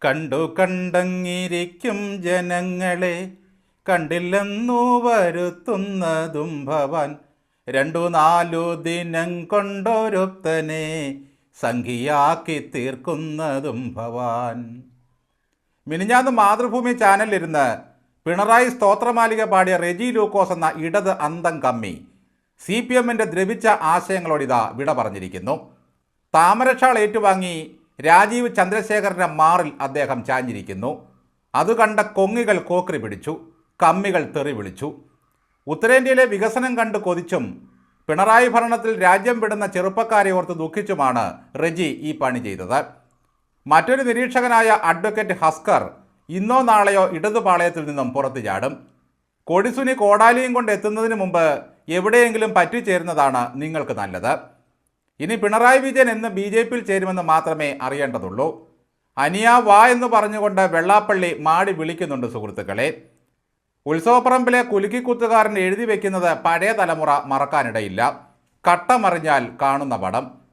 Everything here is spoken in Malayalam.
കണ്ടു കണ്ടങ്ങിരിക്കും ജനങ്ങളെ കണ്ടില്ലെന്നു വരുത്തുന്നതും ഭവാൻ. 2-4 ദിനം കൊണ്ടൊരുത്തനെ സംഖ്യയാക്കി തീർക്കുന്നതും ഭവാൻ. മിനിഞ്ഞാന്ന് മാതൃഭൂമി ചാനലിലിരുന്ന് പിണറായി സ്തോത്രമാലിക പാടിയ റെജി ലൂക്കോസ് എന്ന ഇടത് അന്തം കമ്മി CPMന്റെ ദ്രവിച്ച ആശയങ്ങളോടിതാ വിട പറഞ്ഞിരിക്കുന്നു. താമരക്ഷാൾ ഏറ്റുവാങ്ങി രാജീവ് ചന്ദ്രശേഖരൻ്റെ മാറിൽ അദ്ദേഹം ചാഞ്ഞിരിക്കുന്നു. അത് കണ്ട കൊങ്ങികൾ കോക്രി പിടിച്ചു, കമ്മികൾ തെറി വിളിച്ചു. ഉത്തരേന്ത്യയിലെ വികസനം കണ്ട് കൊതിച്ചും പിണറായി ഭരണത്തിൽ രാജ്യം വിടുന്ന ചെറുപ്പക്കാരെ ഓർത്ത് ദുഃഖിച്ചുമാണ് റെജി ഈ പണി ചെയ്തത്. മറ്റൊരു നിരീക്ഷകനായ അഡ്വക്കേറ്റ് ഹസ്കർ ഇന്നോ നാളെയോ ഇടതുപാളയത്തിൽ നിന്നും പുറത്തു ചാടും. കൊടിസുനി കോടാലിയും കൊണ്ട് എത്തുന്നതിന് മുമ്പ് എവിടെയെങ്കിലും പറ്റിച്ചേരുന്നതാണ് നിങ്ങൾക്ക് നല്ലത്. ഇനി പിണറായി വിജയൻ എന്ന് BJPയിൽ ചേരുമെന്ന് മാത്രമേ അറിയേണ്ടതുള്ളൂ. അനിയാ വാ എന്ന് പറഞ്ഞുകൊണ്ട് വെള്ളാപ്പള്ളി മാടി വിളിക്കുന്നുണ്ട് സുഹൃത്തുക്കളെ. ഉത്സവപ്പറമ്പിലെ കുലുക്കിക്കുത്തുകാരൻ എഴുതി വയ്ക്കുന്നത് പഴയ തലമുറ മറക്കാനിടയില്ല. കട്ടമറിഞ്ഞാൽ കാണുന്ന പടം.